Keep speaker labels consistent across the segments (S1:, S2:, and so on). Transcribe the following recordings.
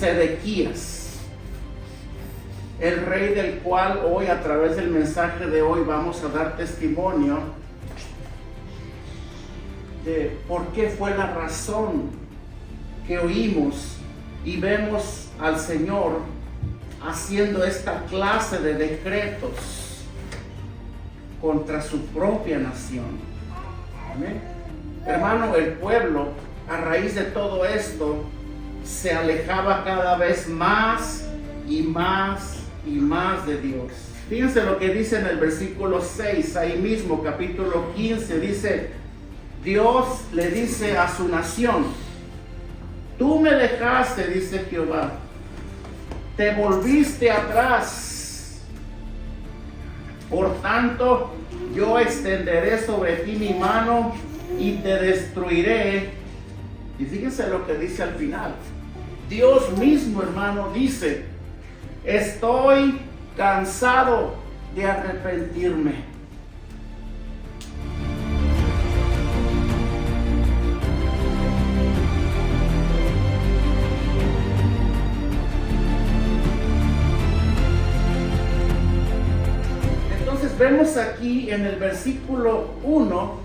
S1: Sedequías, el rey del cual hoy, a través del mensaje de hoy, vamos a dar testimonio de por qué fue la razón que oímos y vemos al Señor haciendo esta clase de decretos contra su propia nación. Amén. Hermano, el pueblo, a raíz de todo esto, se alejaba cada vez más y más y más de Dios. Fíjense lo que dice en el versículo 6, ahí mismo, capítulo 15, dice: Dios le dice a su nación: tú me dejaste, dice Jehová, te volviste atrás. Por tanto, yo extenderé sobre ti mi mano y te destruiré. Y fíjense lo que dice al final. Dios mismo, hermano, dice: estoy cansado de arrepentirme. Entonces vemos aquí en el versículo 1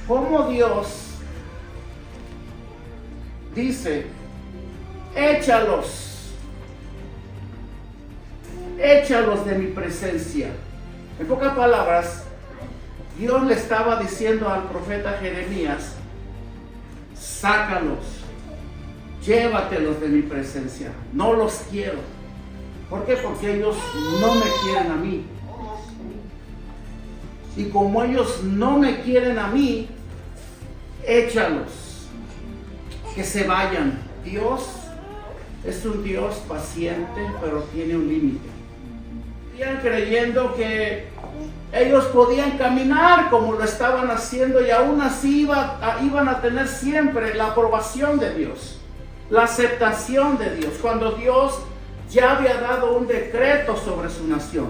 S1: cómo Dios dice: échalos de mi presencia. En pocas palabras, Dios le estaba diciendo al profeta Jeremías: sácalos, llévatelos de mi presencia, no los quiero. ¿Por qué? Porque ellos no me quieren a mí. Y como ellos no me quieren a mí, échalos, que se vayan. Dios es un Dios paciente, pero tiene un límite. Iban creyendo que ellos podían caminar como lo estaban haciendo y aún así iban a tener siempre la aprobación de Dios, la aceptación de Dios, cuando Dios ya había dado un decreto sobre su nación.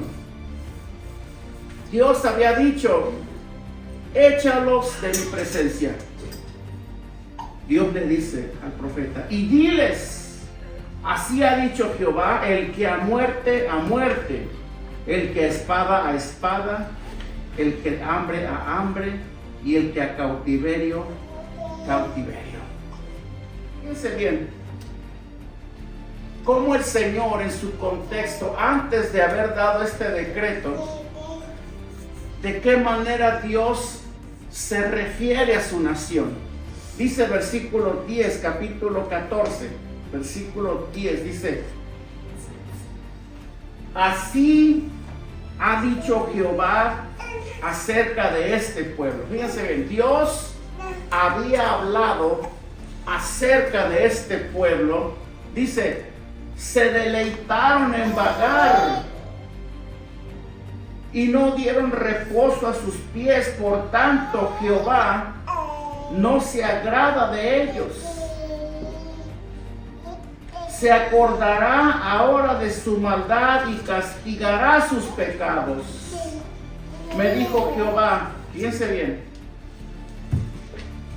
S1: Dios había dicho: échalos de mi presencia. Dios le dice al profeta: y diles, así ha dicho Jehová, el que a muerte, a muerte, el que a espada, a espada, el que a hambre, y el que a cautiverio, cautiverio. Fíjense bien cómo el Señor, en su contexto, antes de haber dado este decreto, de qué manera Dios se refiere a su nación. Dice versículo 10, capítulo 14, versículo 10, dice: así ha dicho Jehová acerca de este pueblo. Fíjense bien, Dios había hablado acerca de este pueblo. Dice: se deleitaron en vagar y no dieron reposo a sus pies, por tanto Jehová no se agrada de ellos. Se acordará ahora de su maldad y castigará sus pecados. Me dijo Jehová. Fíjense bien,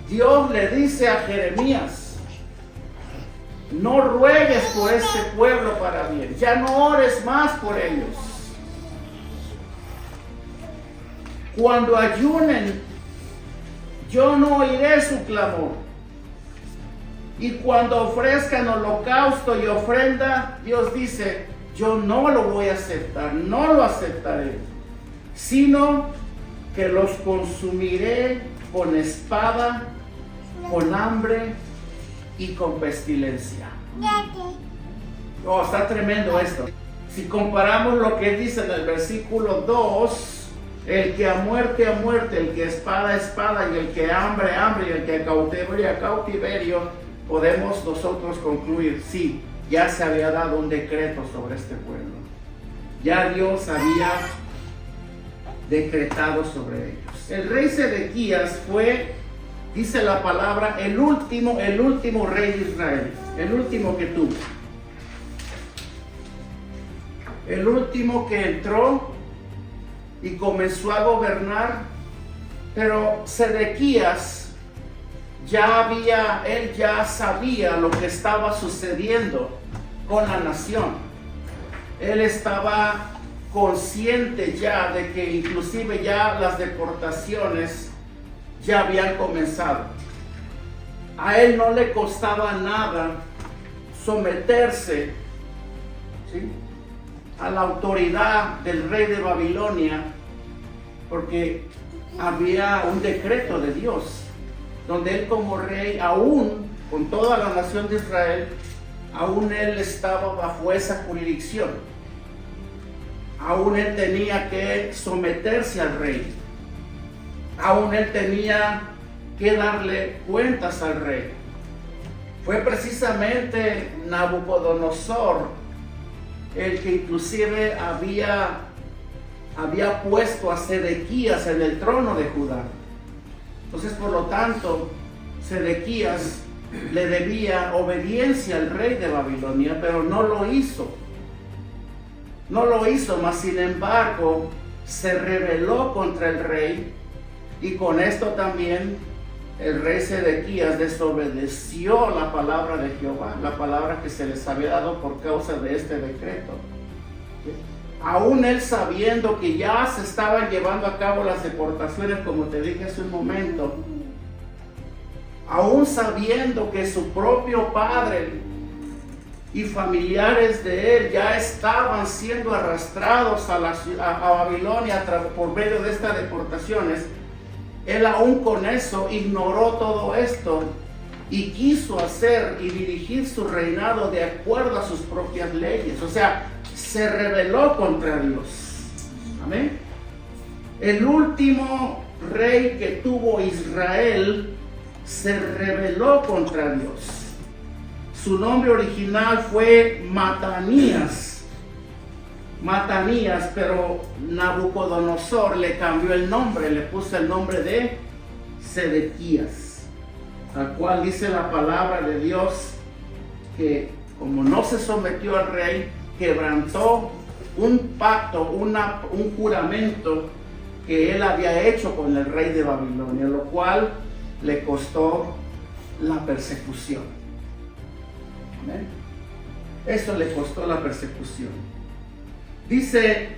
S1: Dios le dice a Jeremías: no ruegues por este pueblo para bien, ya no ores más por ellos. Cuando ayunen, yo no oiré su clamor. Y cuando ofrezcan holocausto y ofrenda, Dios dice: yo no lo voy a aceptar, no lo aceptaré, sino que los consumiré con espada, con hambre y con pestilencia. Oh, está tremendo esto. Si comparamos lo que dice en el versículo 2, el que a muerte, el que a espada, a espada, y el que a hambre, hambre, y el que a cautiverio, a cautiverio, podemos nosotros concluir: sí, ya se había dado un decreto sobre este pueblo. Ya Dios había decretado sobre ellos. El rey Sedequías fue, dice la palabra, el último rey de Israel, el último que tuvo, el último que entró y comenzó a gobernar. Pero Sedequías él ya sabía lo que estaba sucediendo con la nación. Él estaba consciente ya de que inclusive ya las deportaciones ya habían comenzado. A él no le costaba nada someterse, ¿sí?, a la autoridad del rey de Babilonia, porque había un decreto de Dios, donde él como rey, aún con toda la nación de Israel, aún él estaba bajo esa jurisdicción. Aún él tenía que someterse al rey. Aún él tenía que darle cuentas al rey. Fue precisamente Nabucodonosor el que inclusive había puesto a Sedequías en el trono de Judá. Entonces, por lo tanto, Sedequías le debía obediencia al rey de Babilonia, pero no lo hizo. No lo hizo, mas sin embargo, se rebeló contra el rey, y con esto también el rey Sedequías desobedeció la palabra de Jehová, la palabra que se les había dado por causa de este decreto. Aún él sabiendo que ya se estaban llevando a cabo las deportaciones, como te dije hace un momento, aún sabiendo que su propio padre y familiares de él ya estaban siendo arrastrados a Babilonia por medio de estas deportaciones, él aún con eso ignoró todo esto y quiso hacer y dirigir su reinado de acuerdo a sus propias leyes. O sea, se rebeló contra Dios. Amén. El último rey que tuvo Israel se rebeló contra Dios. Su nombre original fue Matanías, pero Nabucodonosor le cambió el nombre, le puso el nombre de Sedequías, al cual dice la palabra de Dios que como no se sometió al rey, quebrantó un pacto, un juramento que él había hecho con el rey de Babilonia, lo cual le costó la persecución. ¿Amén? Eso le costó la persecución. Dice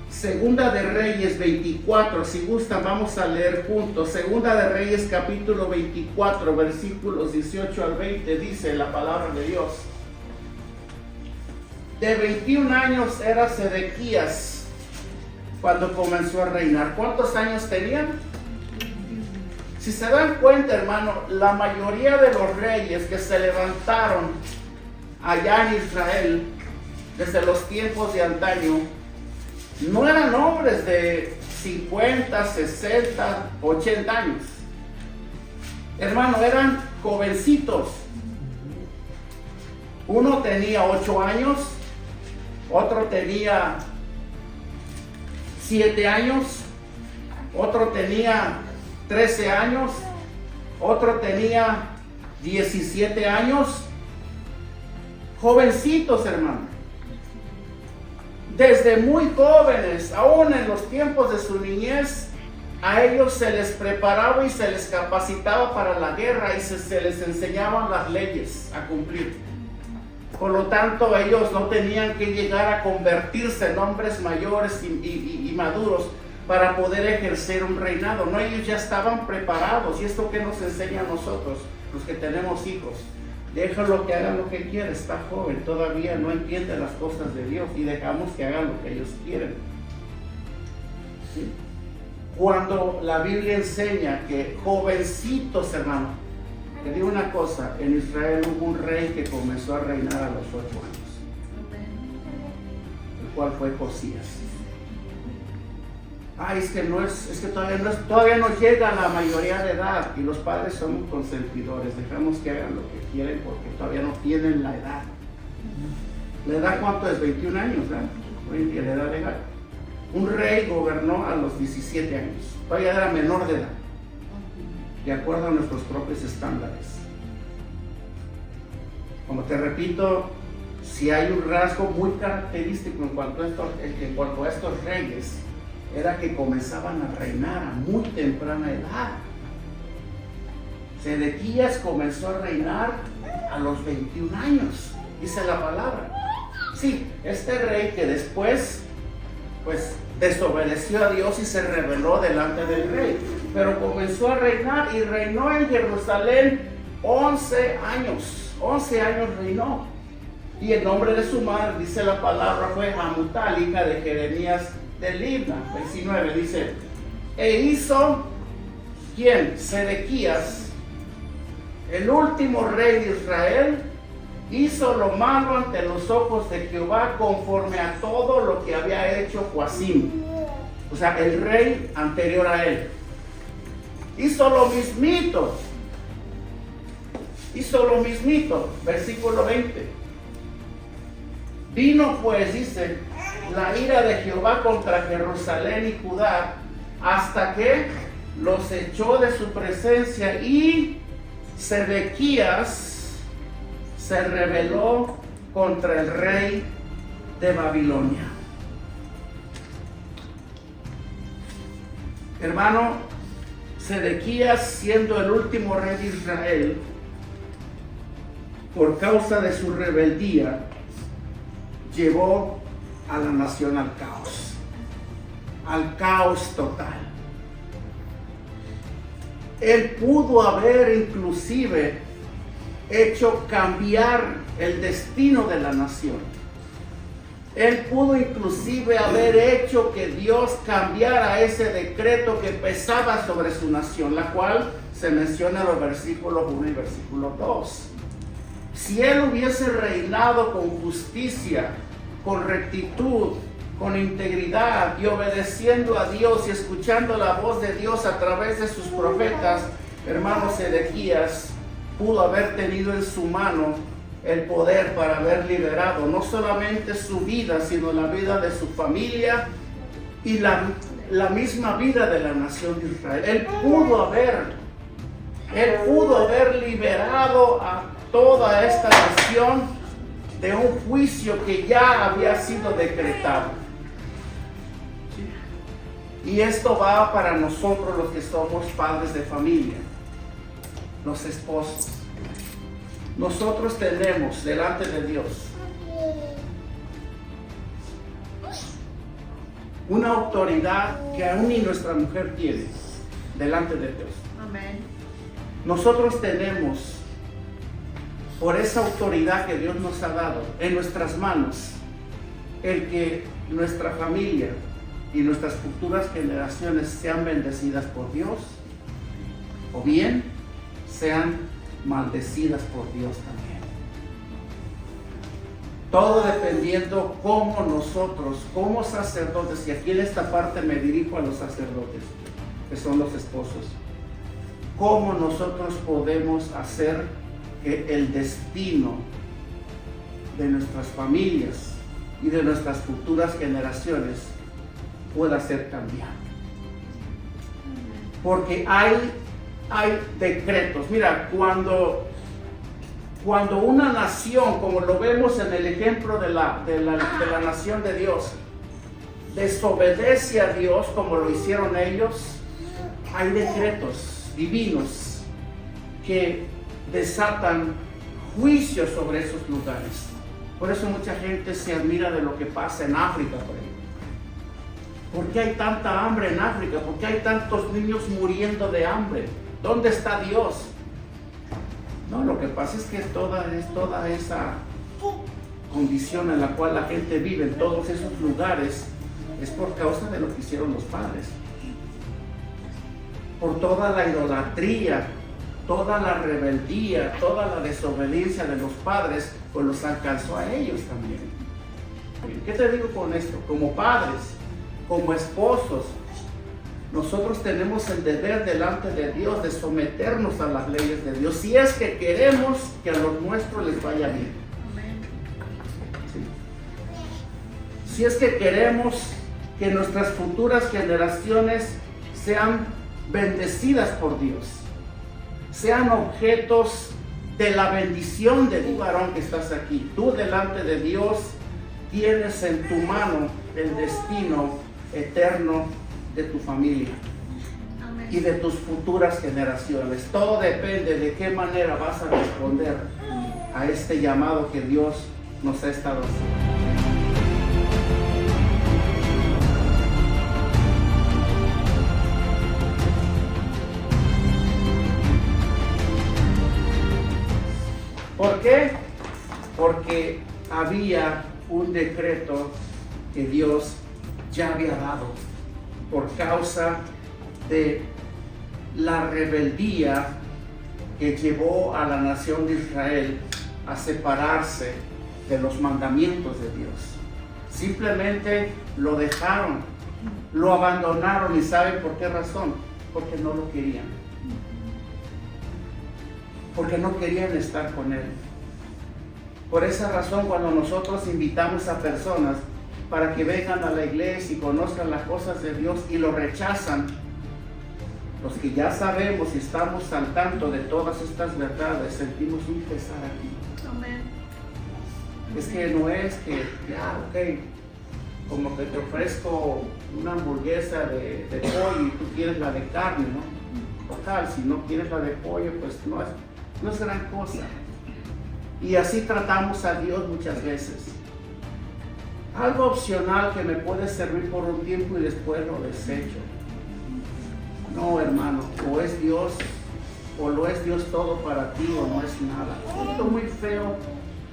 S1: Segunda de Reyes 24, si gustan vamos a leer juntos. Segunda de Reyes capítulo 24, versículos 18 al 20, dice la palabra de Dios. De 21 años era Sedequías cuando comenzó a reinar. ¿Cuántos años tenían? Si se dan cuenta, hermano, la mayoría de los reyes que se levantaron allá en Israel desde los tiempos de antaño no eran hombres de 50, 60, 80 años. Hermano, eran jovencitos. Uno tenía 8 años, otro tenía 7 años, otro tenía 13 años, otro tenía 17 años. Jovencitos, hermano. Desde muy jóvenes, aún en los tiempos de su niñez, a ellos se les preparaba y se les capacitaba para la guerra y se les enseñaban las leyes a cumplir. Por lo tanto, ellos no tenían que llegar a convertirse en hombres mayores y maduros para poder ejercer un reinado. No, ellos ya estaban preparados. ¿Y esto qué nos enseña a nosotros, los que tenemos hijos? Déjalo que hagan lo que quiera, está joven, todavía no entiende las cosas de Dios y dejamos que hagan lo que ellos quieren. ¿Sí? Cuando la Biblia enseña que jovencitos, hermano, te digo una cosa, en Israel hubo un rey que comenzó a reinar a los 8 años, el cual fue Josías. Es que todavía no llega a la mayoría de edad y los padres somos consentidores, dejamos que hagan lo que quieren porque todavía no tienen la edad. ¿La edad cuánto es? 21 años, ¿verdad? Hoy en día la edad legal. Un rey gobernó a los 17 años, todavía era menor de edad, de acuerdo a nuestros propios estándares. Como te repito, si hay un rasgo muy característico en cuanto a estos reyes, era que comenzaban a reinar a muy temprana edad. Sedequías comenzó a reinar a los 21 años, dice la palabra. Sí, este rey que después, pues, desobedeció a Dios y se rebeló delante del rey, pero comenzó a reinar y reinó en Jerusalén 11 años. 11 años reinó. Y el nombre de su madre, dice la palabra, fue Hamutal, hija de Jeremías de Libna. 19 dice, e hizo, ¿quién? Sedequías, el último rey de Israel, hizo lo malo ante los ojos de Jehová conforme a todo lo que había hecho Joacim, o sea, el rey anterior a él. Hizo lo mismito. Versículo 20. Vino pues, dice, la ira de Jehová contra Jerusalén y Judá, hasta que los echó de su presencia, y Sedequías se rebeló contra el rey de Babilonia. Hermano, Sedequías, siendo el último rey de Israel, por causa de su rebeldía, llevó a la nación al caos total. Él pudo haber inclusive hecho cambiar el destino de la nación. Él pudo inclusive haber hecho que Dios cambiara ese decreto que pesaba sobre su nación, la cual se menciona en los versículos 1 y versículo 2. Si él hubiese reinado con justicia, con rectitud, con integridad y obedeciendo a Dios y escuchando la voz de Dios a través de sus profetas, hermano, Sedequías pudo haber tenido en su mano el poder para haber liberado no solamente su vida, sino la vida de su familia y la misma vida de la nación de Israel. Él pudo haber liberado a toda esta nación de un juicio que ya había sido decretado. Y esto va para nosotros los que somos padres de familia, los esposos. Nosotros tenemos delante de Dios una autoridad que aún ni nuestra mujer tiene delante de Dios.
S2: Amén.
S1: Nosotros tenemos, por esa autoridad que Dios nos ha dado en nuestras manos, el que nuestra familia y nuestras futuras generaciones sean bendecidas por Dios, o bien sean maldecidas por Dios también. Todo dependiendo cómo nosotros, como sacerdotes, y aquí en esta parte me dirijo a los sacerdotes, que son los esposos, cómo nosotros podemos hacer que el destino de nuestras familias y de nuestras futuras generaciones pueda ser cambiado. Porque hay decretos. Mira, cuando una nación, como lo vemos en el ejemplo de la nación de Dios, desobedece a Dios como lo hicieron ellos, hay decretos divinos que desatan juicios sobre esos lugares. Por eso mucha gente se admira de lo que pasa en África, por ejemplo. ¿Por qué hay tanta hambre en África? ¿Por qué hay tantos niños muriendo de hambre? ¿Dónde está Dios? No, lo que pasa es que toda esa condición en la cual la gente vive en todos esos lugares es por causa de lo que hicieron los padres. Por toda la idolatría, toda la rebeldía, toda la desobediencia de los padres, pues los alcanzó a ellos también. ¿Qué te digo con esto? Como padres, como esposos, nosotros tenemos el deber delante de Dios de someternos a las leyes de Dios, si es que queremos que a los nuestros les vaya bien. ¿Sí? Si es que queremos que nuestras futuras generaciones sean bendecidas por Dios, sean objetos de la bendición de ti, varón que estás aquí. Tú delante de Dios tienes en tu mano el destino eterno de tu familia.
S2: Amén.
S1: y de tus futuras generaciones. Todo depende de qué manera vas a responder a este llamado que Dios nos ha estado haciendo. ¿Por qué? Porque había un decreto que Dios ya había dado por causa de la rebeldía que llevó a la nación de Israel a separarse de los mandamientos de Dios. Simplemente lo dejaron, lo abandonaron. ¿Y saben por qué razón? Porque no lo querían. Porque no querían estar con Él. Por esa razón, cuando nosotros invitamos a personas para que vengan a la iglesia y conozcan las cosas de Dios y lo rechazan, los que ya sabemos y estamos al tanto de todas estas verdades, sentimos un pesar aquí.
S2: Amén.
S1: Es que no es que, ya, ok, como que te ofrezco una hamburguesa de pollo y tú quieres la de carne, ¿no? Total, si no quieres la de pollo, pues no es gran cosa. Y así tratamos a Dios muchas veces. Algo opcional que me puede servir por un tiempo y después lo desecho. No, hermano, o es Dios, o lo es Dios todo para ti, o no es nada. Esto es muy feo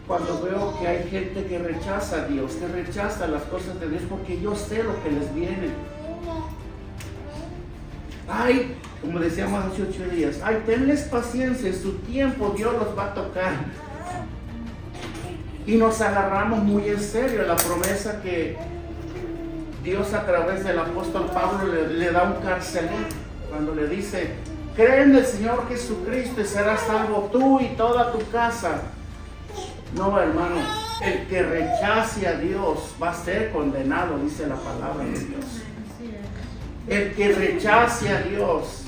S1: cuando veo que hay gente que rechaza a Dios, que rechaza las cosas de Dios, porque yo sé lo que les viene. Ay, como decíamos hace 8 días, ay, tenles paciencia, en su tiempo Dios los va a tocar. Y nos agarramos muy en serio la promesa que Dios a través del apóstol Pablo le da un carcelero, cuando le dice, cree en el Señor Jesucristo y serás salvo tú y toda tu casa. No, hermano, el que rechace a Dios va a ser condenado, dice la palabra de Dios. El que rechace a Dios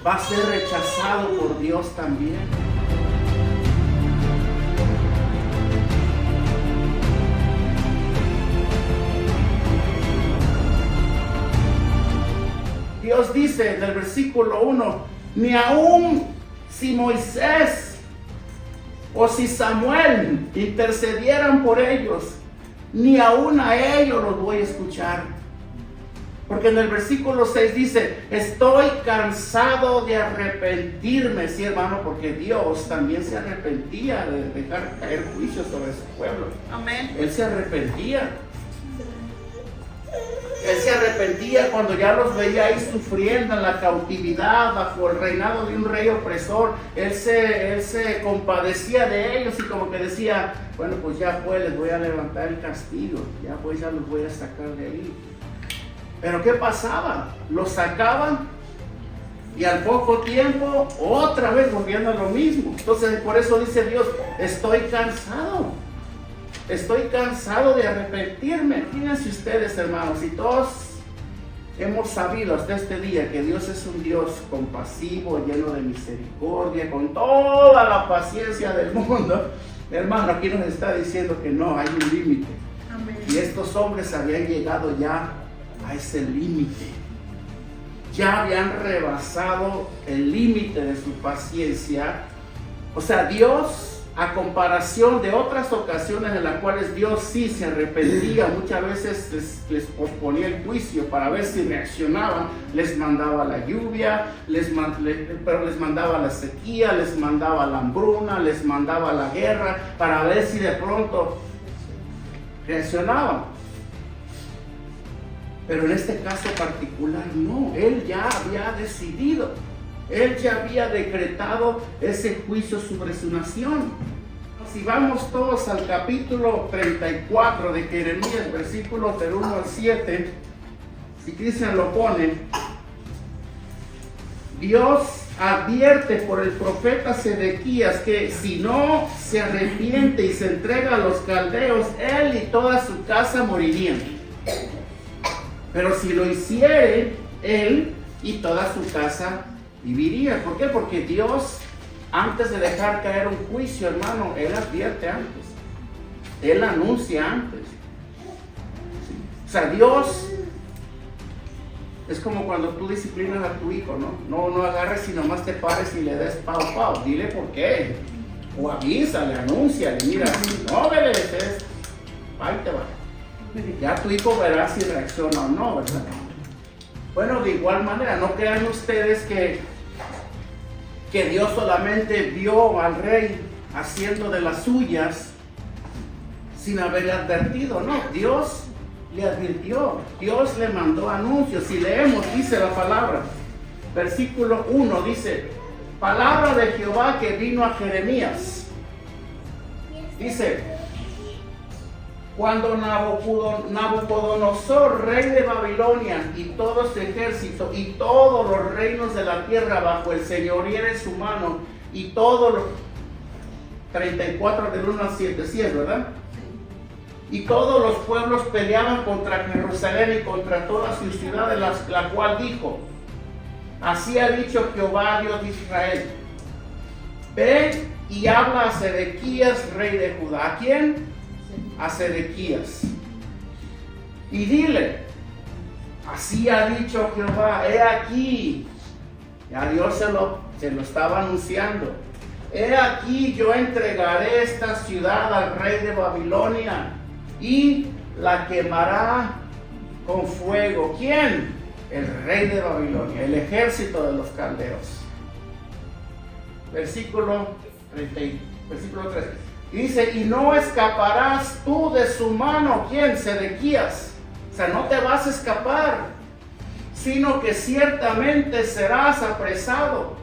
S1: va a ser rechazado por Dios también. Dios dice en el versículo 1, ni aún si Moisés o si Samuel intercedieran por ellos, ni aún a ellos los voy a escuchar. Porque en el versículo 6 dice, estoy cansado de arrepentirme, sí, hermano, porque Dios también se arrepentía de dejar caer juicio sobre su pueblo.
S2: Amén.
S1: Él se arrepentía. Él se arrepentía cuando ya los veía ahí sufriendo en la cautividad bajo el reinado de un rey opresor. Él se compadecía de ellos y como que decía, bueno, pues ya pues les voy a levantar el castigo, ya pues ya los voy a sacar de ahí. Pero ¿qué pasaba? Los sacaban y al poco tiempo otra vez volvían a lo mismo. Entonces por eso dice Dios, estoy cansado. Estoy cansado de arrepentirme. Fíjense ustedes, hermanos, y todos hemos sabido hasta este día que Dios es un Dios compasivo, lleno de misericordia, con toda la paciencia del mundo. Hermano, aquí nos está diciendo que no, hay un límite. Y estos hombres habían llegado ya a ese límite. Ya habían rebasado el límite de su paciencia. O sea, Dios, a comparación de otras ocasiones en las cuales Dios sí se arrepentía, muchas veces les posponía el juicio para ver si reaccionaban, les mandaba la lluvia, pero les mandaba la sequía, les mandaba la hambruna, les mandaba la guerra, para ver si de pronto reaccionaban. Pero en este caso particular no, Él ya había decidido. Él ya había decretado ese juicio sobre su nación. Si vamos todos al capítulo 34 de Jeremías, versículos del 1 al 7, si Cristian lo pone, Dios advierte por el profeta Sedequías que si no se arrepiente y se entrega a los caldeos, él y toda su casa morirían. Pero si lo hiciere, él y toda su casa viviría. ¿Por qué? Porque Dios, antes de dejar caer un juicio, hermano, Él advierte antes. Él anuncia antes. O sea, Dios Es como cuando tú disciplinas a tu hijo, ¿no? No agarres y nomás te pares y le des pau. Dile por qué. O avísale, anúnciale. Mira, si no obedeces, ahí te va. Ya tu hijo verá si reacciona o no, ¿verdad? Bueno, de igual manera, no crean ustedes que Dios solamente vio al rey haciendo de las suyas sin haberle advertido. No, Dios le advirtió, Dios le mandó anuncios. Si leemos, dice la palabra, versículo 1, dice, palabra de Jehová que vino a Jeremías. Dice, cuando Nabucodonosor, rey de Babilonia, y todo su ejército, y todos los reinos de la tierra bajo el señorío de su mano, y todos los 34 del 1 al 7, ¿verdad? Y todos los pueblos peleaban contra Jerusalén y contra todas sus ciudades, la cual dijo, así ha dicho Jehová, Dios de Israel, ve y habla a Sedequías, rey de Judá. ¿A quién? A Sedequías. Y dile, así ha dicho Jehová, he aquí, ya Dios se lo estaba anunciando, he aquí yo entregaré esta ciudad al rey de Babilonia y la quemará con fuego. ¿Quién? El rey de Babilonia, el ejército de los caldeos. Versículo 3. Dice, y no escaparás tú de su mano. ¿Quién? Sedequías. O sea, no te vas a escapar, sino que ciertamente serás apresado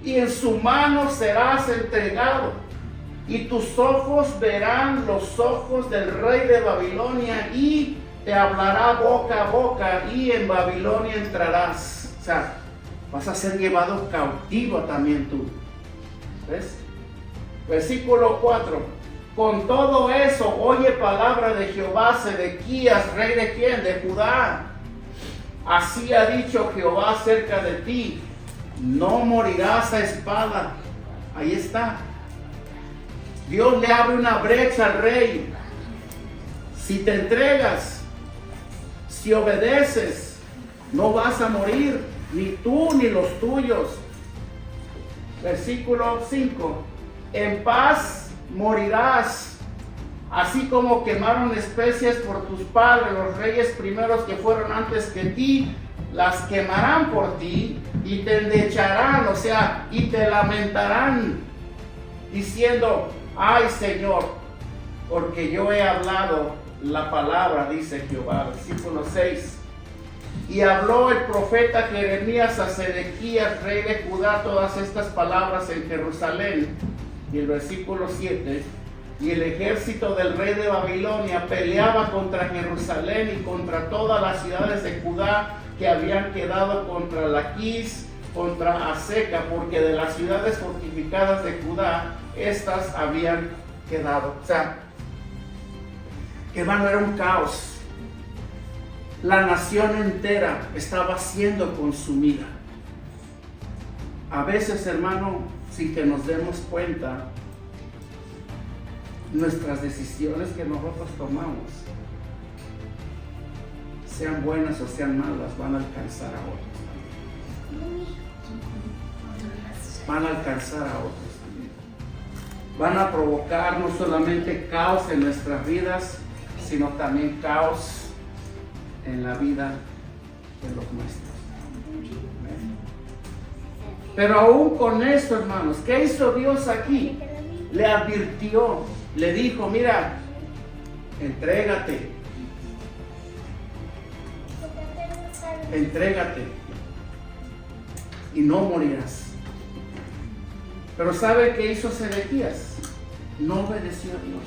S1: y en su mano serás entregado. Y tus ojos verán los ojos del rey de Babilonia y te hablará boca a boca y en Babilonia entrarás. O sea, vas a ser llevado cautivo también tú. ¿Ves? Versículo 4. Con todo eso, oye palabra de Jehová, Sedequías, rey de quién? De Judá. Así ha dicho Jehová acerca de ti, no morirás a espada. Ahí está. Dios le abre una brecha al rey. Si te entregas, si obedeces, no vas a morir, ni tú ni los tuyos. Versículo 5. En paz morirás, así como quemaron especies por tus padres, los reyes primeros que fueron antes que ti, las quemarán por ti y te endecharán, o sea, y te lamentarán, diciendo, ay Señor, porque yo he hablado la palabra, dice Jehová. Versículo 6. Y habló el profeta Jeremías a Sedequías, rey de Judá, todas estas palabras en Jerusalén. Y el versículo 7, y el ejército del rey de Babilonia peleaba contra Jerusalén y contra todas las ciudades de Judá que habían quedado contra Laquis, contra Aseca, porque de las ciudades fortificadas de Judá, estas habían quedado. O sea, hermano, era un caos. La nación entera estaba siendo consumida. A veces, hermano, sin que nos demos cuenta, nuestras decisiones que nosotros tomamos, sean buenas o sean malas, van a alcanzar a otros. Van a alcanzar a otros también. Van a provocar no solamente caos en nuestras vidas, sino también caos en la vida de los nuestros. Pero aún con eso, hermanos, ¿qué hizo Dios aquí? Le advirtió, le dijo, mira, entrégate y no morirás. Pero ¿sabe qué hizo Sedequías? No obedeció a Dios.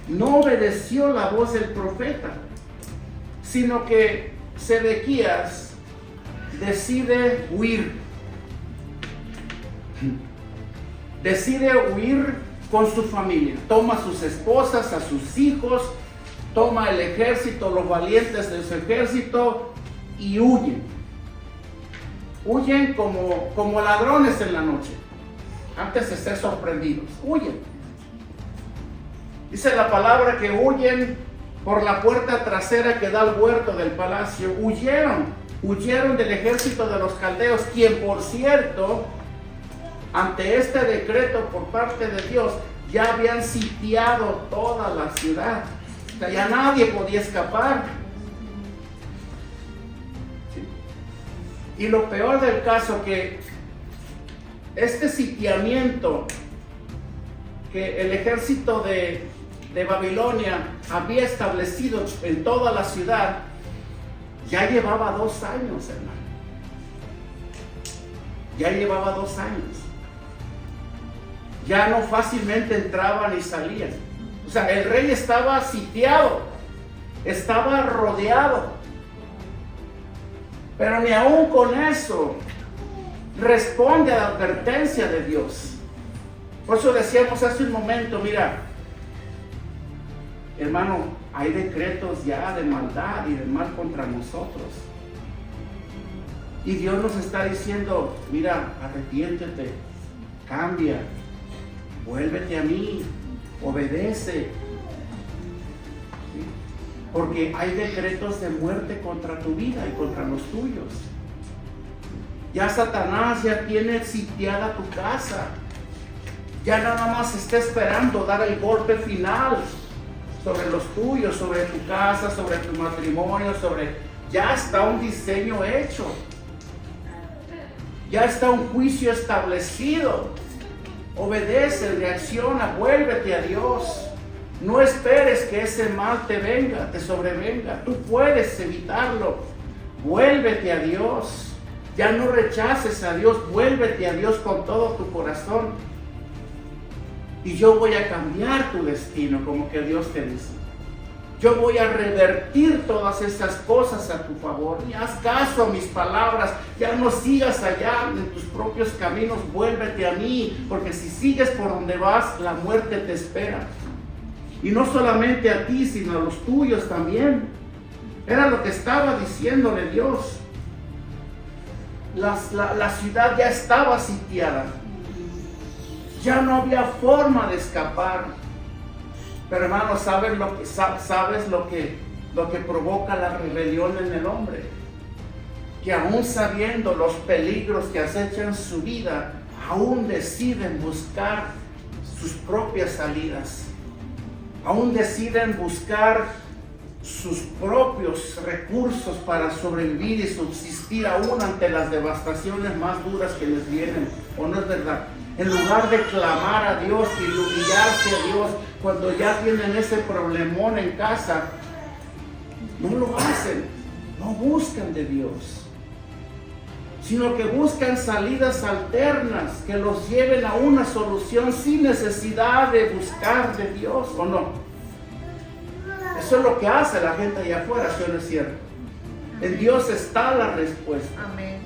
S1: No obedeció la voz del profeta, sino que Sedequías decide huir. Decide huir con su familia. Toma a sus esposas, a sus hijos, toma el ejército, los valientes de su ejército y huyen. Huyen como ladrones en la noche, antes de ser sorprendidos. Huyen. Dice la palabra que huyen por la puerta trasera que da al huerto del palacio. Huyeron del ejército de los caldeos, quien por cierto, ante este decreto por parte de Dios, ya habían sitiado toda la ciudad. O sea, ya nadie podía escapar. ¿Sí? Y lo peor del caso, que este sitiamiento que el ejército de Babilonia había establecido en toda la ciudad, ya llevaba 2 años, hermano. Ya llevaba 2 años. Ya no fácilmente entraban y salían. O sea, el rey estaba sitiado, estaba rodeado. Pero ni aún con eso responde a la advertencia de Dios. Por eso decíamos hace un momento, mira, hermano, hay decretos ya de maldad y de mal contra nosotros. Y Dios nos está diciendo, mira, arrepiéntete, cambia, vuélvete a mí, obedece. ¿Sí? Porque hay decretos de muerte contra tu vida y contra los tuyos. Ya Satanás ya tiene sitiada tu casa. Ya nada más está esperando dar el golpe final sobre los tuyos, sobre tu casa, sobre tu matrimonio, ya está un diseño hecho. Ya está un juicio establecido. Obedece, reacciona, vuélvete a Dios. No esperes que ese mal te sobrevenga. Tú puedes evitarlo. Vuélvete a Dios. Ya no rechaces a Dios. Vuélvete a Dios con todo tu corazón. Y yo voy a cambiar tu destino, como que Dios te dice. Yo voy a revertir todas estas cosas a tu favor. Y haz caso a mis palabras. Ya no sigas allá en tus propios caminos. Vuélvete a mí. Porque si sigues por donde vas, la muerte te espera. Y no solamente a ti, sino a los tuyos también. Era lo que estaba diciéndole Dios. La ciudad ya estaba sitiada. Ya no había forma de escapar. Pero hermano, ¿sabes lo que provoca la rebelión en el hombre? Que aún sabiendo los peligros que acechan su vida, aún deciden buscar sus propias salidas. Aún deciden buscar sus propios recursos para sobrevivir y subsistir aún ante las devastaciones más duras que les vienen. ¿O no es verdad? En lugar de clamar a Dios y humillarse a Dios cuando ya tienen ese problemón en casa, no lo hacen, no buscan de Dios, sino que buscan salidas alternas que los lleven a una solución sin necesidad de buscar de Dios, ¿o no? Eso es lo que hace la gente allá afuera, ¿sí o no es cierto? En Dios está la respuesta.
S2: Amén.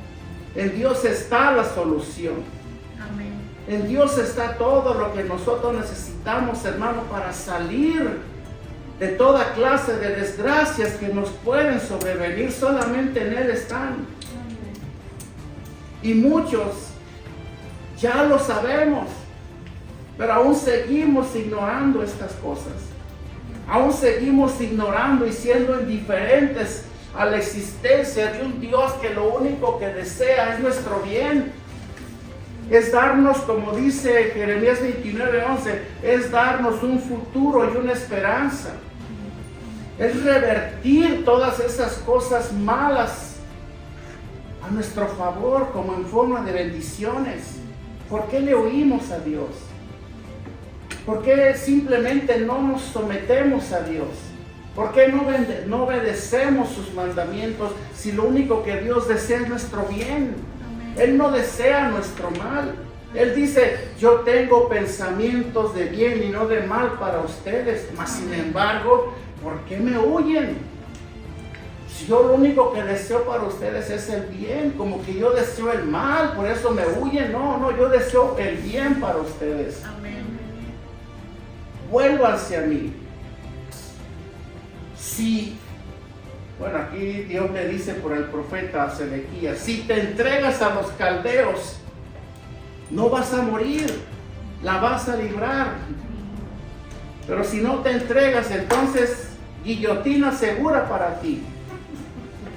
S1: En Dios está la solución.
S2: Amén.
S1: En Dios está todo lo que nosotros necesitamos, hermano, para salir de toda clase de desgracias que nos pueden sobrevenir. Solamente en Él están. Y muchos ya lo sabemos, pero aún seguimos ignorando estas cosas. Aún seguimos ignorando y siendo indiferentes a la existencia de un Dios que lo único que desea es nuestro bien. Es darnos, como dice Jeremías 29:11, es darnos un futuro y una esperanza. Es revertir todas esas cosas malas a nuestro favor, como en forma de bendiciones. ¿Por qué le oímos a Dios? ¿Por qué simplemente no nos sometemos a Dios? ¿Por qué no obedecemos sus mandamientos si lo único que Dios desea es nuestro bien? Él no desea nuestro mal. Él dice, yo tengo pensamientos de bien y no de mal para ustedes. Mas sin embargo, ¿por qué me huyen? Si yo lo único que deseo para ustedes es el bien, como que yo deseo el mal, por eso me huyen. No, yo deseo el bien para ustedes.
S2: Amén.
S1: Vuélvanse a mí. Bueno, aquí Dios le dice por el profeta Sedequías, si te entregas a los caldeos, no vas a morir, la vas a librar. Pero si no te entregas, entonces guillotina segura para ti.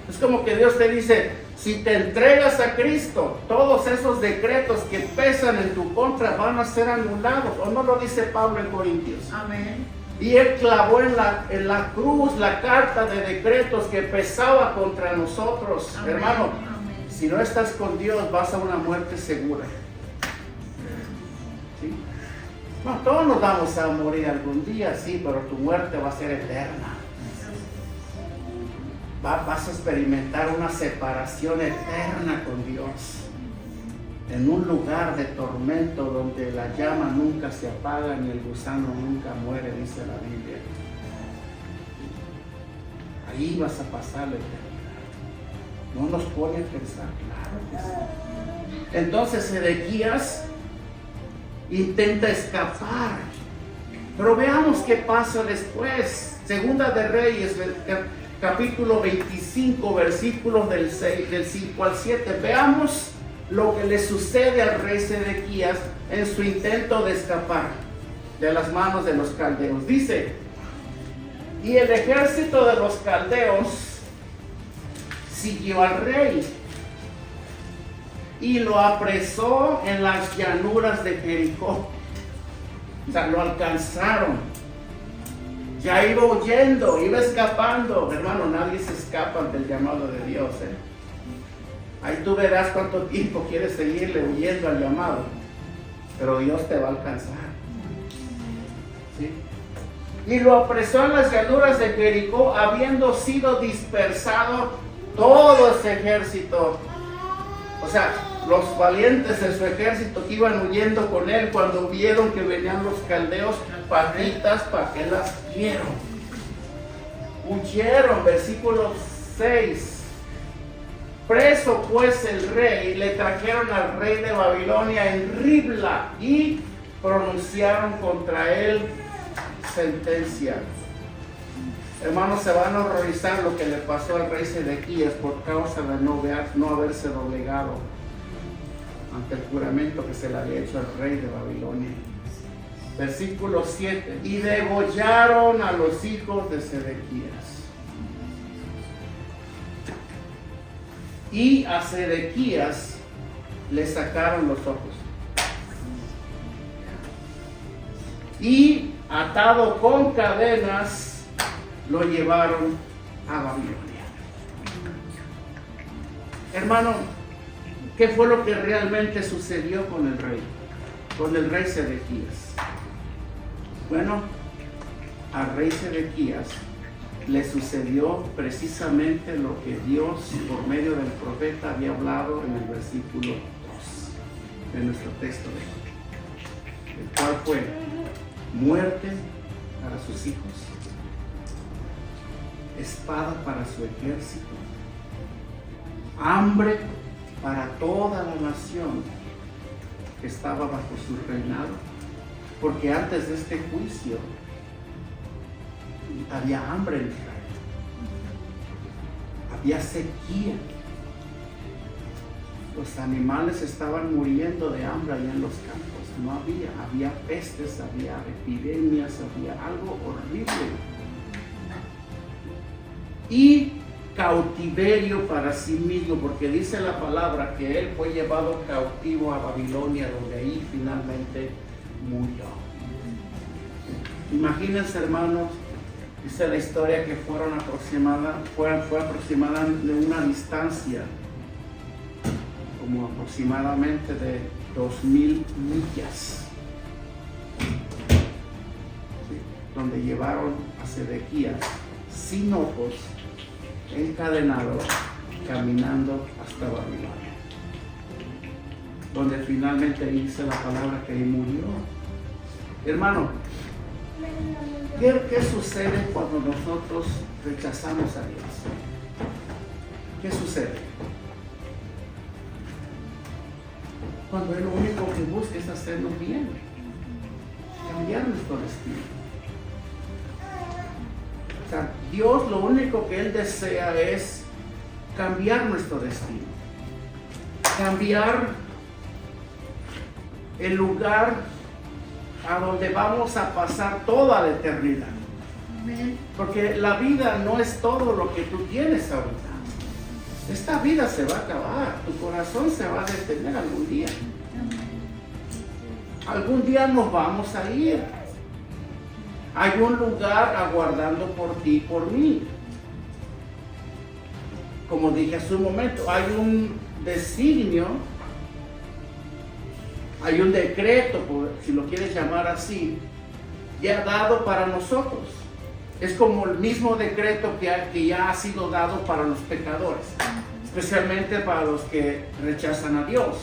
S1: Es como que Dios te dice, si te entregas a Cristo, todos esos decretos que pesan en tu contra van a ser anulados. ¿O no lo dice Pablo en Corintios?
S2: Amén.
S1: Y Él clavó en la cruz la carta de decretos que pesaba contra nosotros.
S2: Amén.
S1: Hermano,
S2: Amén.
S1: si no estás con Dios, vas a una muerte segura. ¿Sí? No, todos nos vamos a morir algún día, sí, pero tu muerte va a ser eterna. Vas a experimentar una separación eterna con Dios. En un lugar de tormento donde la llama nunca se apaga ni el gusano nunca muere, dice la Biblia. Ahí vas a pasar la eternidad. No nos pone a pensar, claro que sí. Entonces Sedequías intenta escapar. Pero veamos qué pasa después. Segunda de Reyes, capítulo 25, versículos del 5 al 7. Veamos lo que le sucede al rey Sedequías en su intento de escapar de las manos de los caldeos. Dice, y el ejército de los caldeos siguió al rey y lo apresó en las llanuras de Jericó. O sea, lo alcanzaron. Ya iba huyendo, iba escapando. Hermano, nadie se escapa del llamado de Dios, Ahí tú verás cuánto tiempo quieres seguirle huyendo al llamado. Pero Dios te va a alcanzar. ¿Sí? Y lo apresó en las llanuras de Jericó, habiendo sido dispersado todo ese ejército. O sea, los valientes de su ejército que iban huyendo con él, cuando vieron que venían los caldeos, patitas, ¿para qué las quiero? Huyeron, versículo 6. Preso pues el rey, le trajeron al rey de Babilonia en Ribla y pronunciaron contra él sentencia. Hermanos, se van a horrorizar lo que le pasó al rey Sedequías por causa de no haberse doblegado ante el juramento que se le había hecho al rey de Babilonia. Versículo 7. Y degollaron a los hijos de Sedequías. Y a Sedequías le sacaron los ojos. Y atado con cadenas, lo llevaron a Babilonia. Hermano, ¿qué fue lo que realmente sucedió con el rey Sedequías? Bueno, al rey Sedequías le sucedió precisamente lo que Dios por medio del profeta había hablado en el versículo 2 de nuestro texto de hoy, el cual fue muerte para sus hijos, espada para su ejército, hambre para toda la nación que estaba bajo su reinado, porque antes de este juicio había hambre en Israel, había sequía, los animales estaban muriendo de hambre allá en los campos, no había pestes, había epidemias, había algo horrible. Y cautiverio para sí mismo, porque dice la palabra que él fue llevado cautivo a Babilonia, donde ahí finalmente murió. Imagínense, hermanos, dice la historia que fue aproximada de una distancia como aproximadamente de 2000 millas, ¿sí? Donde llevaron a Sedequías sin ojos, encadenado, caminando hasta Babilonia, donde finalmente dice la palabra que él murió. Hermano, ¿qué sucede cuando nosotros rechazamos a Dios? ¿Qué sucede? Cuando Él lo único que busca es hacernos bien, cambiar nuestro destino. O sea, Dios lo único que Él desea es cambiar nuestro destino, cambiar el lugar a donde vamos a pasar toda la eternidad. Porque la vida no es todo lo que tú tienes ahorita. Esta vida se va a acabar, tu corazón se va a detener algún día. Algún día nos vamos a ir. Hay un lugar aguardando por ti y por mí. Como dije hace un momento, hay un designio, hay un decreto, si lo quieres llamar así, ya dado para nosotros. Es como el mismo decreto que ya ha sido dado para los pecadores, especialmente para los que rechazan a Dios.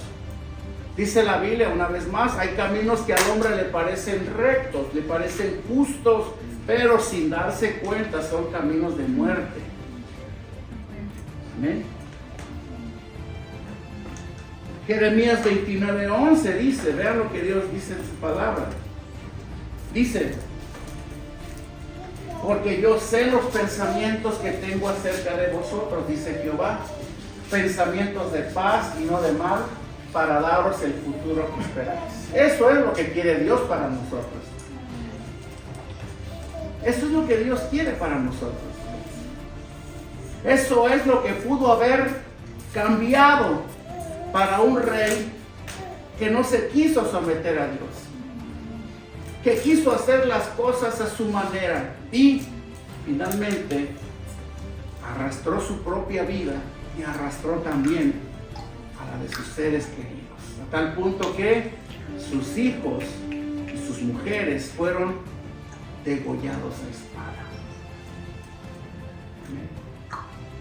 S1: Dice la Biblia una vez más, hay caminos que al hombre le parecen rectos, le parecen justos, pero sin darse cuenta son caminos de muerte. Amén. Jeremías 29:11 dice, vean lo que Dios dice en su palabra. Dice, porque yo sé los pensamientos que tengo acerca de vosotros, dice Jehová, pensamientos de paz y no de mal, para daros el futuro que esperáis. Eso es lo que quiere Dios para nosotros. Eso es lo que Dios quiere para nosotros. Eso es lo que pudo haber cambiado para un rey que no se quiso someter a Dios, que quiso hacer las cosas a su manera y finalmente arrastró su propia vida y arrastró también a la de sus seres queridos, a tal punto que sus hijos y sus mujeres fueron degollados a espada.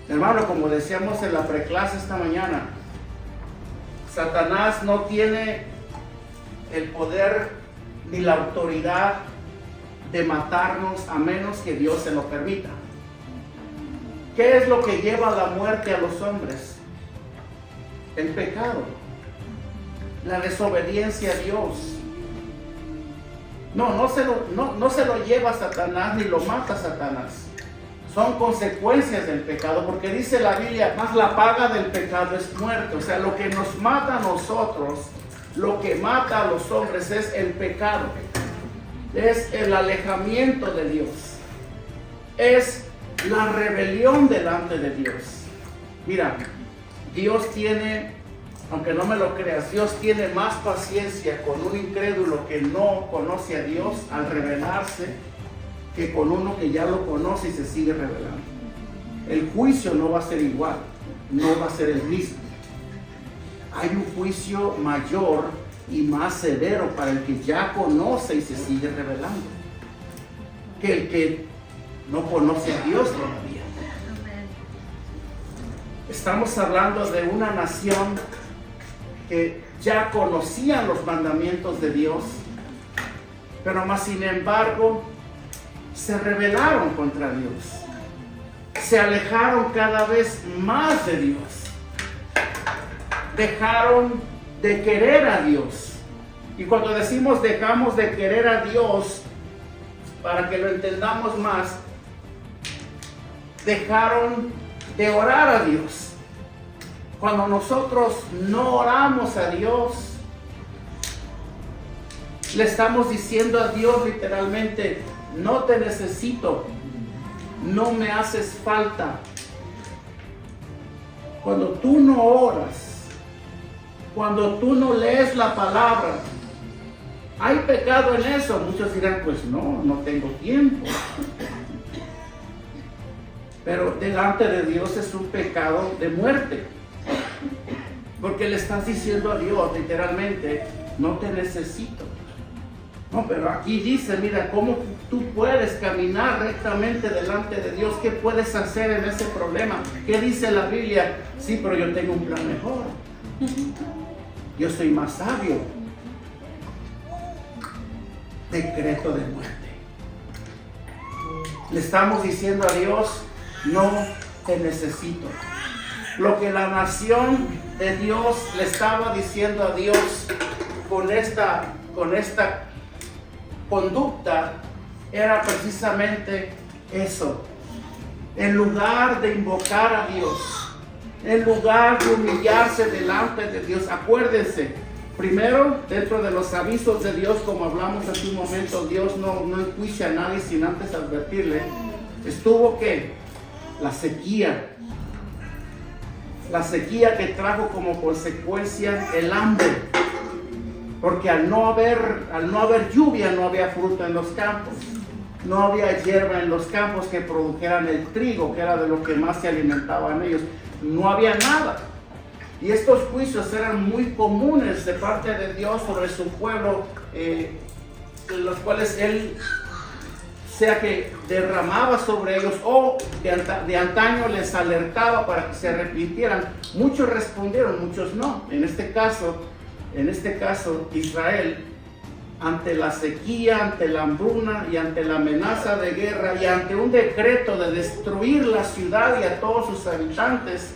S1: Hermano, como decíamos en la preclase esta mañana, Satanás no tiene el poder ni la autoridad de matarnos a menos que Dios se lo permita. ¿Qué es lo que lleva a la muerte a los hombres? El pecado, la desobediencia a Dios. No se lo lleva Satanás ni lo mata Satanás. Son consecuencias del pecado, porque dice la Biblia, más la paga del pecado es muerte. O sea, lo que nos mata a nosotros, lo que mata a los hombres es el pecado, es el alejamiento de Dios, es la rebelión delante de Dios. Mira, Dios tiene, aunque no me lo creas, Dios tiene más paciencia con un incrédulo que no conoce a Dios al rebelarse que con uno que ya lo conoce y se sigue rebelando. El juicio no va a ser igual, no va a ser el mismo. Hay un juicio mayor y más severo para el que ya conoce y se sigue rebelando, que el que no conoce a Dios todavía. Estamos hablando de una nación que ya conocían los mandamientos de Dios, pero más sin embargo se rebelaron contra Dios, se alejaron cada vez más de Dios, dejaron de querer a Dios. Y cuando decimos dejamos de querer a Dios, para que lo entendamos más, dejaron de orar a Dios. Cuando nosotros no oramos a Dios, le estamos diciendo a Dios literalmente, no te necesito, no me haces falta. Cuando tú no oras, cuando tú no lees la palabra, ¿hay pecado en eso? Muchos dirán, pues no tengo tiempo. Pero delante de Dios es un pecado de muerte, porque le estás diciendo a Dios literalmente, no te necesito. No, pero aquí dice, mira, cómo tú puedes caminar rectamente delante de Dios. ¿Qué puedes hacer en ese problema? ¿Qué dice la Biblia? Sí, pero yo tengo un plan mejor. Yo soy más sabio. Decreto de muerte. Le estamos diciendo a Dios, no te necesito. Lo que la nación de Dios le estaba diciendo a Dios con esta conducta era precisamente eso. En lugar de invocar a Dios, en lugar de humillarse delante de Dios, acuérdense, Primero, dentro de los avisos de Dios, como hablamos hace un momento, Dios no enjuicia a nadie sin antes advertirle. Estuvo ¿qué? La sequía. La sequía que trajo como consecuencia el hambre. Porque al no haber lluvia, no había fruta en los campos. No había hierba en los campos que produjeran el trigo, que era de lo que más se alimentaban ellos. No había nada. Y estos juicios eran muy comunes de parte de Dios sobre su pueblo, los cuales Él, sea que derramaba sobre ellos o de antaño les alertaba para que se arrepintieran. Muchos respondieron, muchos no. En este caso, Israel, ante la sequía, ante la hambruna y ante la amenaza de guerra y ante un decreto de destruir la ciudad y a todos sus habitantes,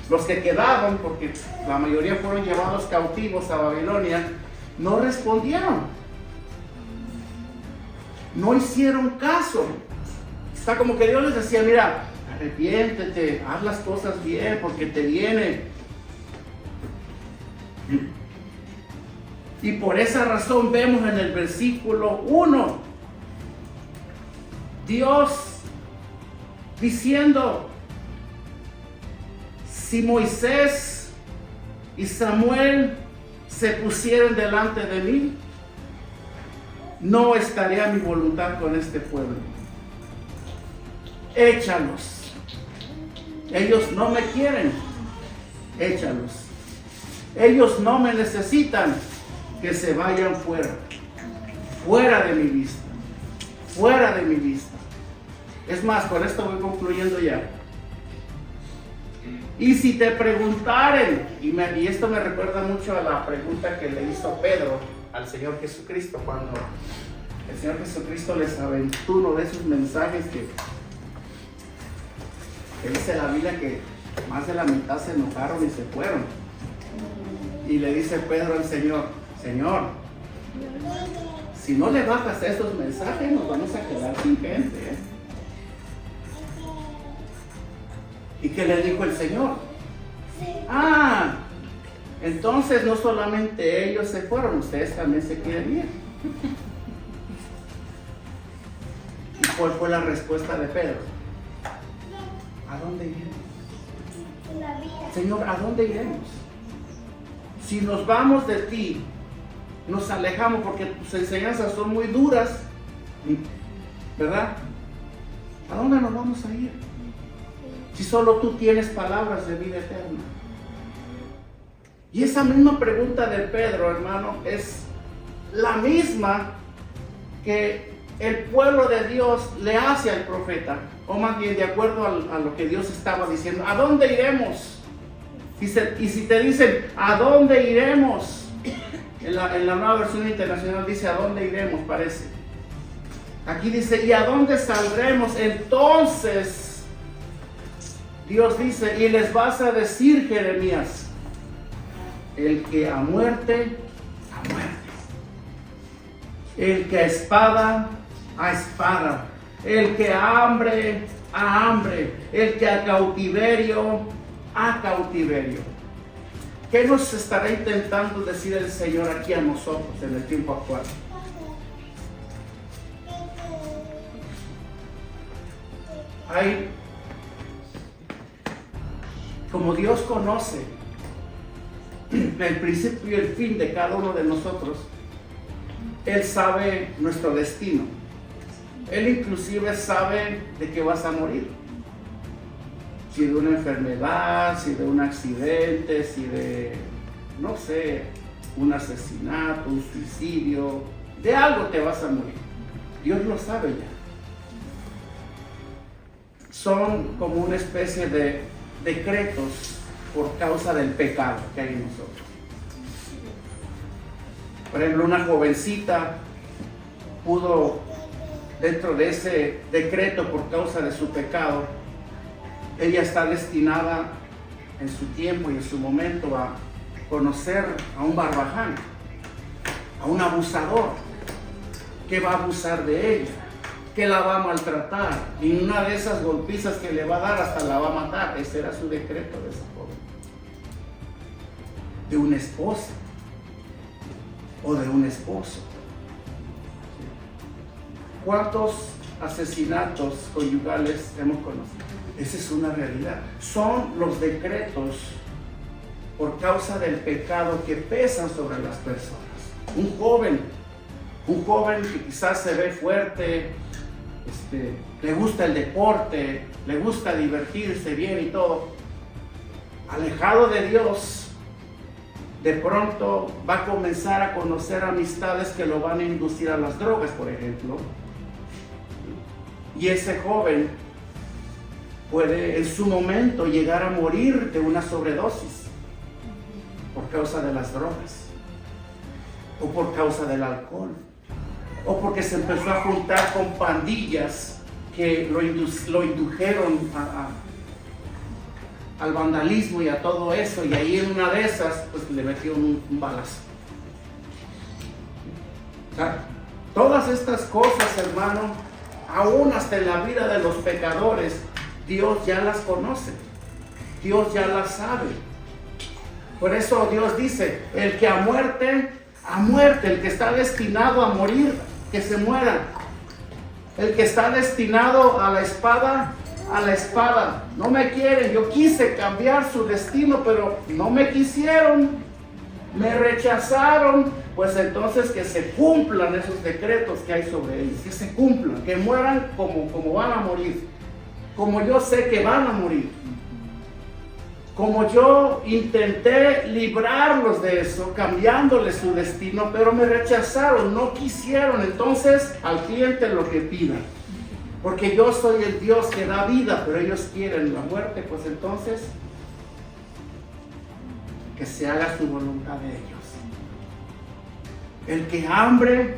S1: los que quedaban, porque la mayoría fueron llevados cautivos a Babilonia, no respondieron. No hicieron caso. Está como que Dios les decía, mira, arrepiéntete, haz las cosas bien, porque te viene. Y por esa razón vemos en el versículo 1, Dios diciendo, si Moisés y Samuel se pusieran delante de mí, no estaría mi voluntad con este pueblo. Échalos. Ellos no me quieren. Échalos. Ellos no me necesitan. Que se vayan fuera. Fuera de mi vista. Fuera de mi vista. Es más, con esto voy concluyendo ya. Y si te preguntaren, y esto me recuerda mucho a la pregunta que le hizo Pedro al Señor Jesucristo, cuando el Señor Jesucristo les aventó uno de esos mensajes que dice la Biblia que más de la mitad se enojaron y se fueron. Y le dice Pedro al Señor, Señor, si no le bajas a esos mensajes nos vamos a quedar sin gente, ¿eh? ¿Y qué le dijo el Señor? Entonces no solamente ellos se fueron, ustedes también se quieren ir. ¿Y cuál fue la respuesta de Pedro? ¿A dónde iremos? Señor, ¿a dónde iremos? Si nos vamos de ti, nos alejamos porque tus enseñanzas son muy duras, ¿verdad? ¿A dónde nos vamos a ir? Si solo tú tienes palabras de vida eterna. Y esa misma pregunta de Pedro, hermano, es la misma que el pueblo de Dios le hace al profeta, o más bien de acuerdo a lo que Dios estaba diciendo. ¿A dónde iremos? Y si te dicen, ¿a dónde iremos? En la nueva versión internacional dice, ¿a dónde iremos? Parece. Aquí dice, ¿y a dónde saldremos? Entonces, Dios dice, y les vas a decir, Jeremías, el que a muerte, a muerte. El que a espada, a espada. El que a hambre, a hambre. El que a cautiverio, a cautiverio. ¿Qué nos estará intentando decir el Señor aquí a nosotros en el tiempo actual? Como Dios conoce el principio y el fin de cada uno de nosotros, Él sabe nuestro destino. Él inclusive sabe de que vas a morir. Si de una enfermedad, si de un accidente, si de, no sé, un asesinato, un suicidio, de algo te vas a morir. Dios lo sabe ya. Son como una especie de decretos por causa del pecado que hay en nosotros. Por ejemplo, una jovencita pudo, dentro de ese decreto por causa de su pecado, ella está destinada en su tiempo y en su momento a conocer a un barbaján, a un abusador que va a abusar de ella, que la va a maltratar, y una de esas golpizas que le va a dar hasta la va a matar. Ese era su decreto de esa joven, de una esposa. o de un esposo. ¿Cuántos asesinatos conyugales hemos conocido? Esa es una realidad. Son los decretos por causa del pecado que pesan sobre las personas. Un joven que quizás se ve fuerte, le gusta el deporte, le gusta divertirse bien y todo, alejado de Dios, de pronto va a comenzar a conocer amistades que lo van a inducir a las drogas, por ejemplo. Y ese joven puede en su momento llegar a morir de una sobredosis por causa de las drogas, o por causa del alcohol, o porque se empezó a juntar con pandillas que lo indujeron al vandalismo y a todo eso, y ahí en una de esas pues le metieron un balazo. O sea, todas estas cosas, hermano, aún hasta en la vida de los pecadores, Dios ya las conoce, Dios ya las sabe. Por eso Dios dice, el que a muerte, el que está destinado a morir, que se muera. El que está destinado a la espada, no me quieren. Yo quise cambiar su destino, pero no me quisieron, me rechazaron. Pues entonces que se cumplan esos decretos que hay sobre ellos, que se cumplan, que mueran como van a morir, como yo sé que van a morir. Como yo intenté librarlos de eso, cambiándoles su destino, pero me rechazaron, no quisieron. Entonces al cliente lo que pida, porque yo soy el Dios que da vida, pero ellos quieren la muerte. Pues entonces que se haga su voluntad de ellos. El que hambre,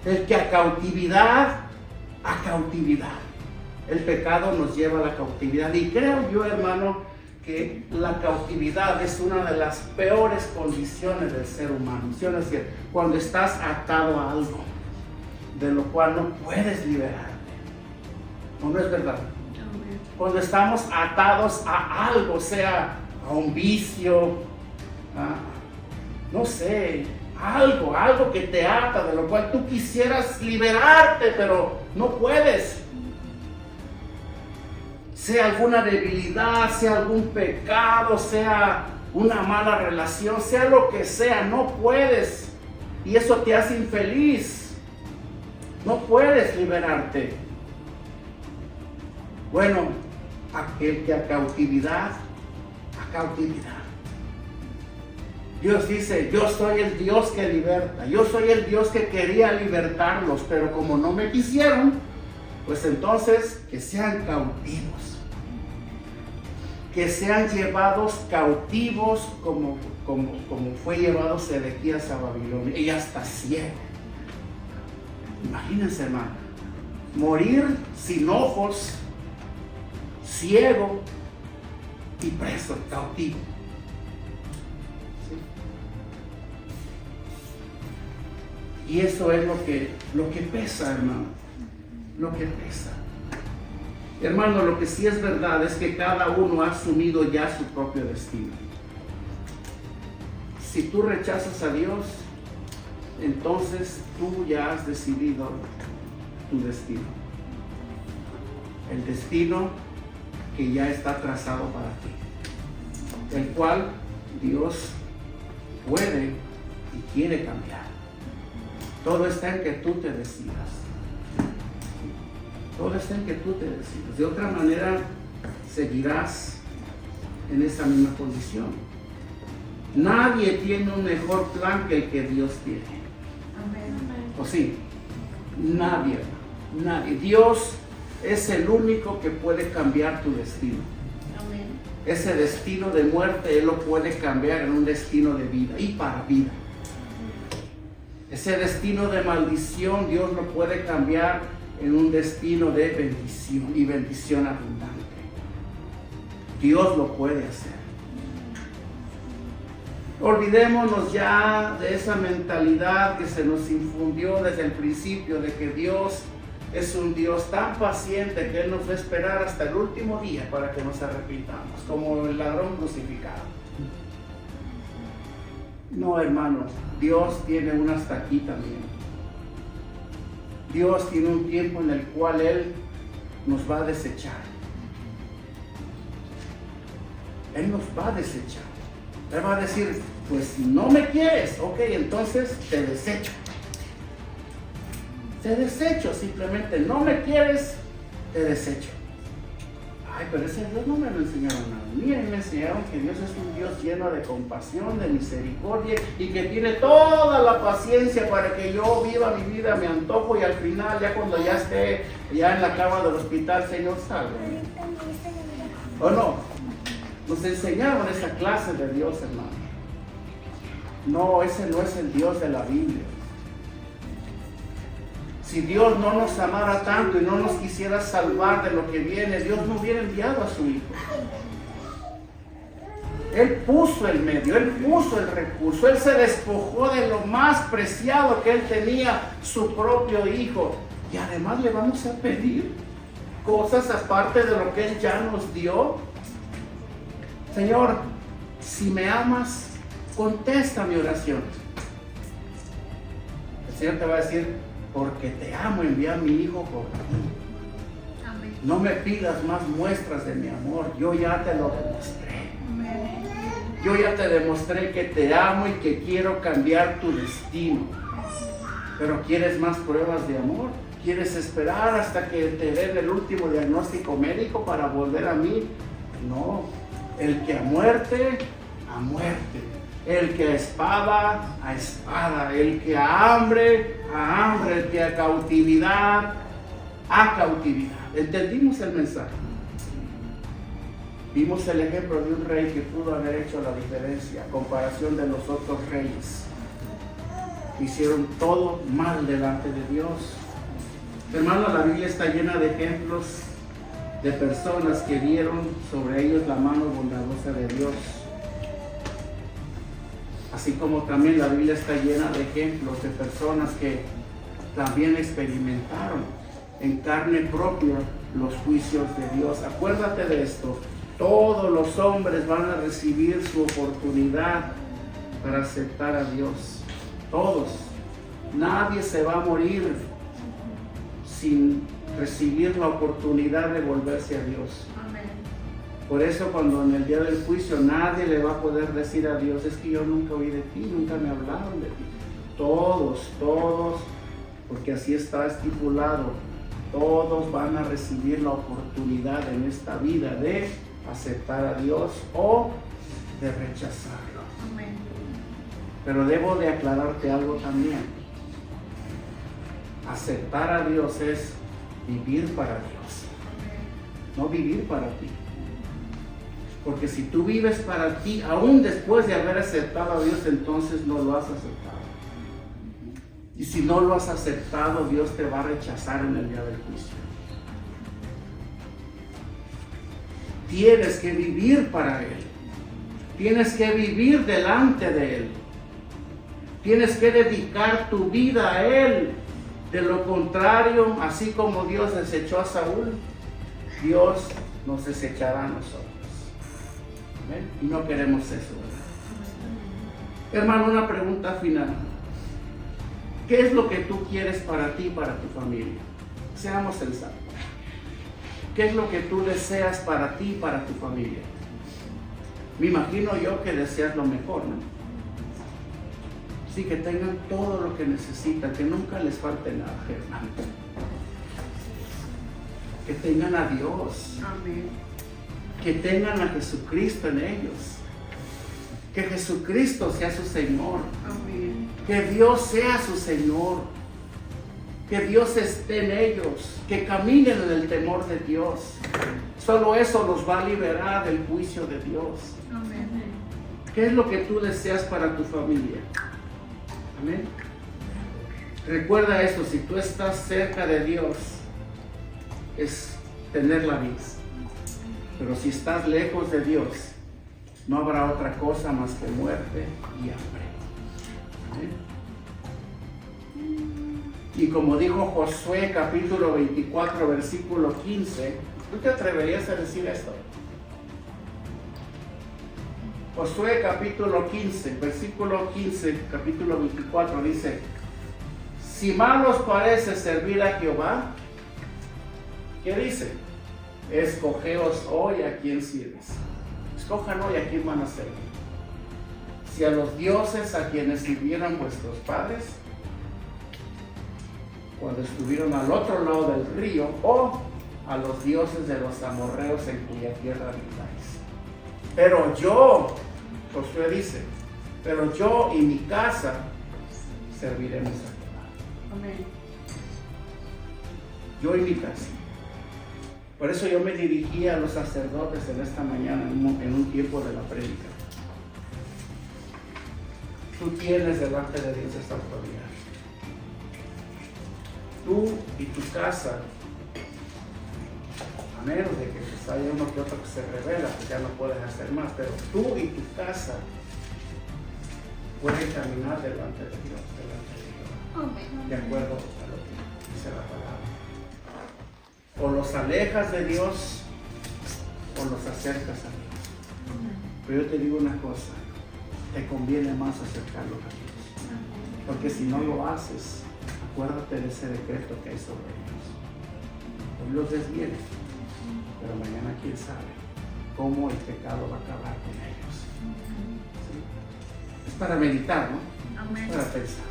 S1: el que a cautividad. El pecado nos lleva a la cautividad, y creo yo, hermano, que la cautividad es una de las peores condiciones del ser humano. ¿Sí o no es cierto? Cuando estás atado a algo de lo cual no puedes liberarte. ¿No es verdad? Cuando estamos atados a algo, sea a un vicio, no sé, algo que te ata, de lo cual tú quisieras liberarte, pero no puedes. Sea alguna debilidad, sea algún pecado, sea una mala relación, sea lo que sea, no puedes. Y eso te hace infeliz. No puedes liberarte. Bueno, aquel que a cautividad. Dios dice, yo soy el Dios que liberta. Yo soy el Dios que quería libertarlos, pero como no me quisieron, pues entonces que sean cautivos. Que sean llevados cautivos como fue llevado Sedequías a Babilonia, y hasta ciego. Imagínense, hermano, morir sin ojos, ciego y preso, cautivo. ¿Sí? Y eso es lo que pesa, hermano, lo que pesa. Hermano, lo que sí es verdad es que cada uno ha asumido ya su propio destino. Si tú rechazas a Dios, entonces tú ya has decidido tu destino. El destino que ya está trazado para ti, el cual Dios puede y quiere cambiar. Todo está en que tú te decidas. Todo está en que tú te decidas. De otra manera, seguirás en esa misma condición. Nadie tiene un mejor plan que el que Dios tiene. Amén. ¿O sí? Nadie. Dios es el único que puede cambiar tu destino. Amén. Ese destino de muerte, Él lo puede cambiar en un destino de vida y para vida. Ese destino de maldición, Dios lo puede cambiar en un destino de bendición y bendición abundante. Dios lo puede hacer. Olvidémonos ya de esa mentalidad que se nos infundió desde el principio, de que Dios es un Dios tan paciente que Él nos va a esperar hasta el último día para que nos arrepintamos, como el ladrón crucificado. No, hermano, Dios tiene un hasta aquí también. Dios tiene un tiempo en el cual Él nos va a desechar. Él nos va a desechar. Él va a decir, pues no me quieres, ok, entonces te desecho. Te desecho, simplemente no me quieres, te desecho. Ay, pero ese Dios no me lo enseñaron a mí. Me enseñaron que Dios es un Dios lleno de compasión, de misericordia y que tiene toda la paciencia para que yo viva mi vida, me antojo y al final, ya cuando ya esté ya en la cama del hospital, Señor, salve. ¿O no? Nos enseñaron esa clase de Dios, hermano. No, ese no es el Dios de la Biblia. Si Dios no nos amara tanto y no nos quisiera salvar de lo que viene, Dios no hubiera enviado a su Hijo. Él puso el medio, Él puso el recurso, Él se despojó de lo más preciado que Él tenía, su propio Hijo. Y además le vamos a pedir cosas aparte de lo que Él ya nos dio. Señor, si me amas, contesta mi oración. El Señor te va a decir, porque te amo, envía a mi Hijo por ti. Amén. No me pidas más muestras de mi amor, yo ya te lo demostré. Amén. Yo ya te demostré que te amo y que quiero cambiar tu destino. Pero ¿quieres más pruebas de amor? ¿Quieres esperar hasta que te den el último diagnóstico médico para volver a mí? No, el que a muerte, a muerte. El que a espada, a espada. El que a hambre, el que a cautividad, a cautividad. ¿Entendimos el mensaje? Vimos el ejemplo de un rey que pudo haber hecho la diferencia a comparación de los otros reyes. Hicieron todo mal delante de Dios. Hermano, la Biblia está llena de ejemplos de personas que vieron sobre ellos la mano bondadosa de Dios. Así como también la Biblia está llena de ejemplos de personas que también experimentaron en carne propia los juicios de Dios. Acuérdate de esto, todos los hombres van a recibir su oportunidad para aceptar a Dios. Todos. Nadie se va a morir sin recibir la oportunidad de volverse a Dios. Por eso cuando en el día del juicio nadie le va a poder decir a Dios, es que yo nunca oí de ti, nunca me hablaron de ti. Todos, porque así está estipulado, todos van a recibir la oportunidad en esta vida de aceptar a Dios o de rechazarlo. Amén. Pero debo de aclararte algo también. Aceptar a Dios es vivir para Dios, no vivir para ti. Porque si tú vives para ti, aún después de haber aceptado a Dios, entonces no lo has aceptado. Y si no lo has aceptado, Dios te va a rechazar en el día del juicio. Tienes que vivir para Él. Tienes que vivir delante de Él. Tienes que dedicar tu vida a Él. De lo contrario, así como Dios desechó a Saúl, Dios nos desechará a nosotros. Y no queremos eso, ¿verdad? Hermano, una pregunta final. ¿Qué es lo que tú quieres para ti y para tu familia? Seamos sensatos. ¿Qué es lo que tú deseas para ti y para tu familia? Me imagino yo que deseas lo mejor, ¿no? Sí, que tengan todo lo que necesitan, que nunca les falte nada, hermano. Que tengan a Dios. Amén. Que tengan a Jesucristo en ellos. Que Jesucristo sea su Señor. Amén. Que Dios sea su Señor. Que Dios esté en ellos. Que caminen en el temor de Dios. Solo eso los va a liberar del juicio de Dios. Amén. ¿Qué es lo que tú deseas para tu familia? Amén. Recuerda eso, si tú estás cerca de Dios, es tener la vida. Pero si estás lejos de Dios, no habrá otra cosa más que muerte y hambre. ¿Sí? Y como dijo Josué capítulo 24 versículo 15, ¿tú te atreverías a decir esto? Josué capítulo 15, versículo 15, capítulo 24 dice: si mal os parece servir a Jehová, ¿qué dice? Escogeos hoy a quién sirves. Escojan hoy a quién van a servir. Si a los dioses a quienes sirvieron vuestros padres cuando estuvieron al otro lado del río, o a los dioses de los amorreos en cuya tierra habitáis. Pero yo, Josué dice, pero yo y mi casa serviremos a Jehová.
S2: Amén.
S1: Yo y mi casa. Por eso yo me dirigí a los sacerdotes en esta mañana, en un tiempo de la prédica. Tú tienes delante de Dios esta autoridad. Tú y tu casa, a menos de que pues haya uno que otro que se revela, pues ya no puedes hacer más, pero tú y tu casa pueden caminar delante de Dios, de acuerdo a lo que dice la palabra. O los alejas de Dios o los acercas a Dios. Pero yo te digo una cosa, te conviene más acercarlos a Dios, porque si no lo haces, acuérdate de ese decreto que hay sobre ellos. Hoy los desviene, pero mañana quién sabe cómo el pecado va a acabar con ellos. ¿Sí? Es para meditar, ¿no?
S2: Amén.
S1: Para pensar.